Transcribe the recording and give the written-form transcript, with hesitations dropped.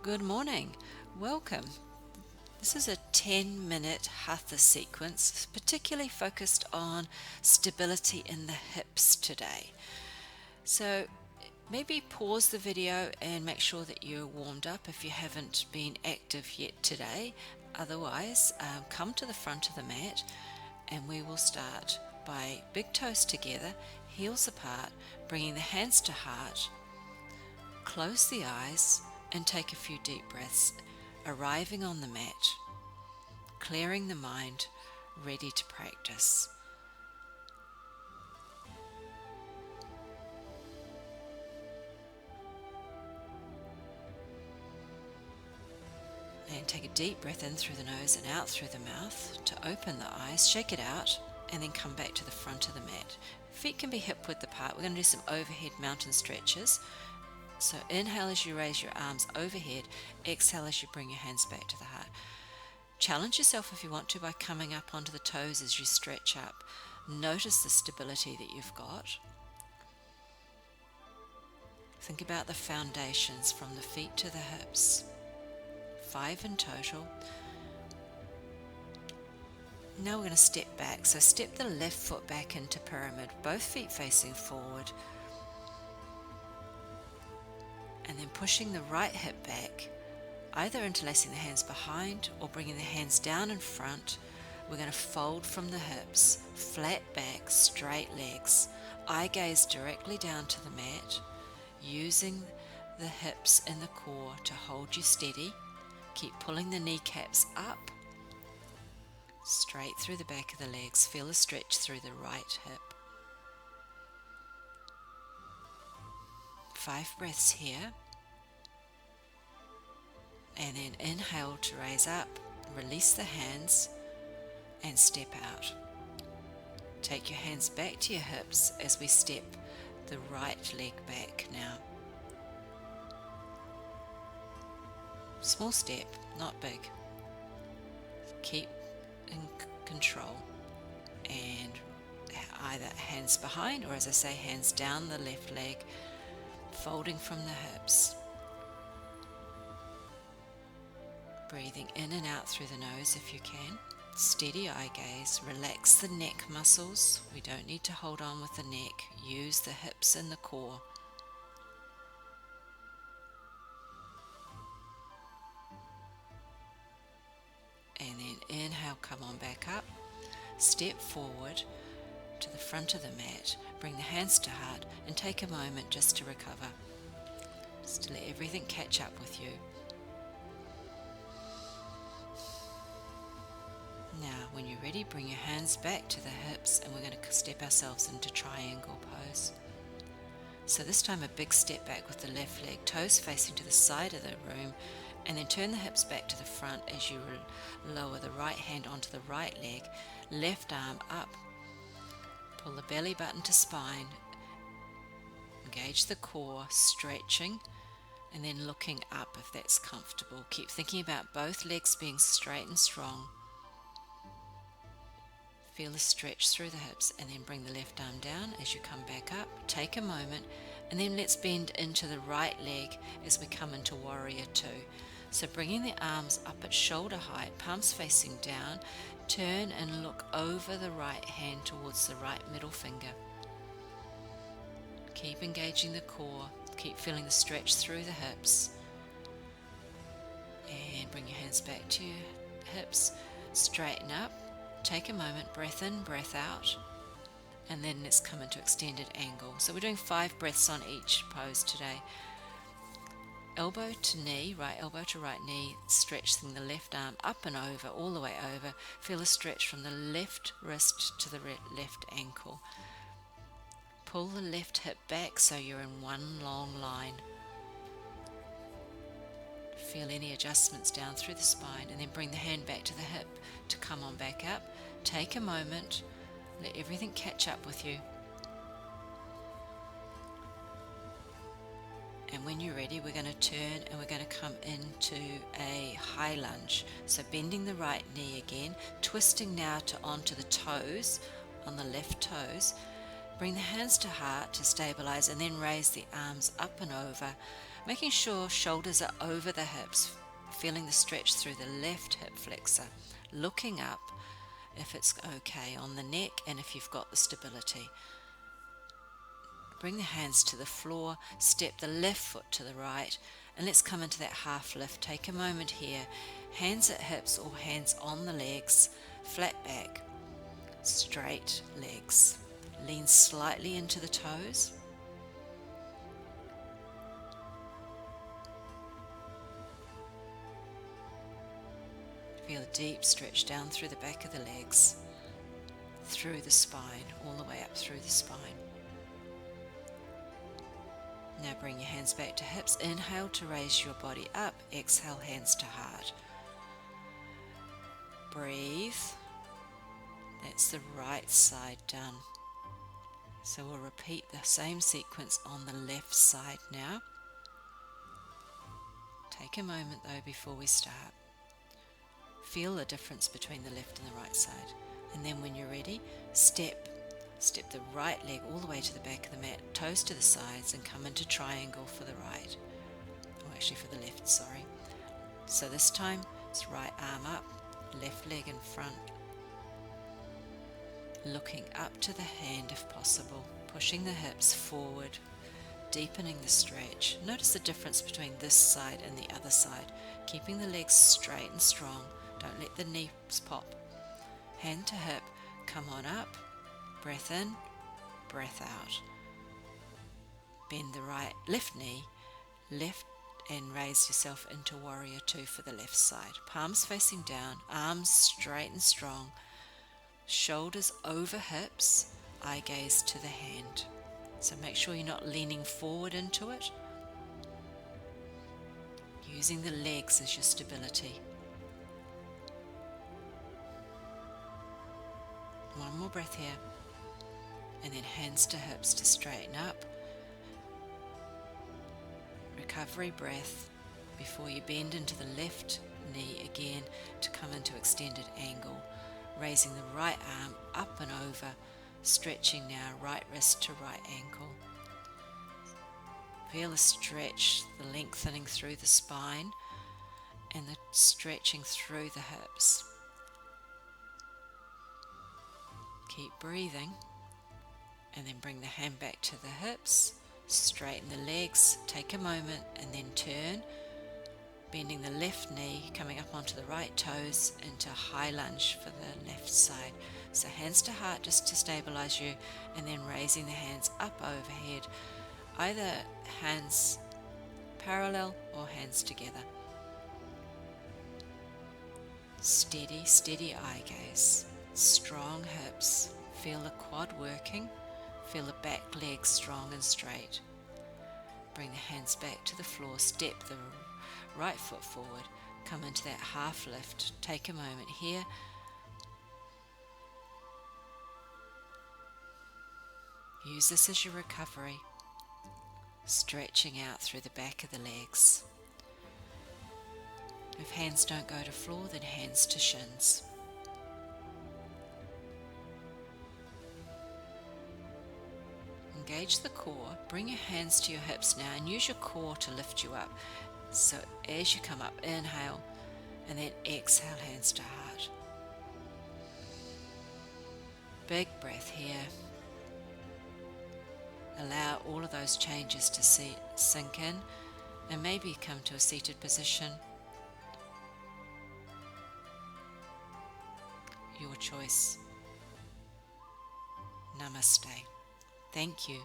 Good morning. Welcome. This is a 10-minute Hatha sequence, particularly focused on stability in the hips today. So maybe pause the video and make sure that you're warmed up if you haven't been active yet today. Otherwise, come to the front of the mat and we will start by big toes together, heels apart, bringing the hands to heart. Close the eyes and take a few deep breaths, arriving on the mat, clearing the mind, ready to practice. And take a deep breath in through the nose and out through the mouth to open the eyes, shake it out, and then come back to the front of the mat. Feet can be hip width apart. We're going to do some overhead mountain stretches. So inhale as you raise your arms overhead, exhale as you bring your hands back to the heart. Challenge yourself if you want to by coming up onto the toes as you stretch up. Notice the stability that you've got. Think about the foundations from the feet to the hips. 5 in total. Now we're going to step back. So step the left foot back into pyramid, both feet facing forward. And then pushing the right hip back, either interlacing the hands behind or bringing the hands down in front. We're going to fold from the hips, flat back, straight legs, eye gaze directly down to the mat, using the hips and the core to hold you steady. Keep pulling the kneecaps up, straight through the back of the legs. Feel a stretch through the right hip. 5 breaths here. And then inhale to raise up, release the hands and step out. Take your hands back to your hips as we step the right leg back now. Small step, not big. Keep in control. And either hands behind or, as I say, hands down the left leg, folding from the hips. Breathing in and out through the nose if you can. Steady eye gaze. Relax the neck muscles. We don't need to hold on with the neck. Use the hips and the core. And then inhale, come on back up. Step forward to the front of the mat. Bring the hands to heart and take a moment just to recover. Just to let everything catch up with you. Now, when you're ready, bring your hands back to the hips and we're going to step ourselves into triangle pose. So this time a big step back with the left leg, toes facing to the side of the room, and then turn the hips back to the front as you lower the right hand onto the right leg, left arm up, pull the belly button to spine, engage the core, stretching, and then looking up if that's comfortable. Keep thinking about both legs being straight and strong. Feel a stretch through the hips and then bring the left arm down as you come back up. Take a moment and then let's bend into the right leg as we come into Warrior Two. So bringing the arms up at shoulder height, palms facing down, turn and look over the right hand towards the right middle finger. Keep engaging the core, keep feeling the stretch through the hips. And bring your hands back to your hips, straighten up. Take a moment, breath in, breath out, and then let's come into extended angle. So we're doing 5 breaths on each pose today. Elbow to knee, right elbow to right knee, stretching the left arm up and over, all the way over. Feel a stretch from the left wrist to the left ankle. Pull the left hip back so you're in one long line. Feel any adjustments down through the spine and then bring the hand back to the hip to come on back up. Take a moment, let everything catch up with you. And when you're ready, we're going to turn and we're going to come into a high lunge. So bending the right knee again, twisting now onto the toes, on the left toes. Bring the hands to heart to stabilize and then raise the arms up and over. Making sure shoulders are over the hips, feeling the stretch through the left hip flexor, looking up if it's okay on the neck and if you've got the stability. Bring the hands to the floor, step the left foot to the right, and let's come into that half lift. Take a moment here, hands at hips or hands on the legs, flat back, straight legs. Lean slightly into the toes. Feel a deep stretch down through the back of the legs, through the spine, all the way up through the spine. Now bring your hands back to hips. Inhale to raise your body up. Exhale, hands to heart. Breathe. That's the right side done. So we'll repeat the same sequence on the left side now. Take a moment though before we start. Feel the difference between the left and the right side. And then when you're ready, step the right leg all the way to the back of the mat, toes to the sides, and come into triangle for the right. Or actually for the left, sorry. So this time, it's right arm up, left leg in front. Looking up to the hand if possible, pushing the hips forward, deepening the stretch. Notice the difference between this side and the other side. Keeping the legs straight and strong. Don't let the knees pop. Hand to hip, come on up, breath in, breath out. Bend the left knee, left, and raise yourself into warrior two for the left side. Palms facing down, arms straight and strong, shoulders over hips, eye gaze to the hand. So make sure you're not leaning forward into it. Using the legs as your stability. One more breath here. And then hands to hips to straighten up. Recovery breath before you bend into the left knee again to come into extended angle. Raising the right arm up and over, stretching now right wrist to right ankle. Feel the stretch, the lengthening through the spine and the stretching through the hips. Keep breathing and then bring the hand back to the hips, straighten the legs, take a moment and then turn, bending the left knee, coming up onto the right toes into high lunge for the left side. So hands to heart just to stabilize you, and then raising the hands up overhead, either hands parallel or hands together. Steady eye gaze, strong hips, feel the quad working, feel the back leg strong and straight. Bring the hands back to the floor, step the right foot forward, come into that half lift. Take a moment here. Use this as your recovery, stretching out through the back of the legs. If hands don't go to floor, then hands to shins. Engage the core, bring your hands to your hips now and use your core to lift you up. So as you come up, inhale and then exhale, hands to heart. Big breath here. Allow all of those changes to sink in and maybe come to a seated position. Your choice. Namaste. Thank you.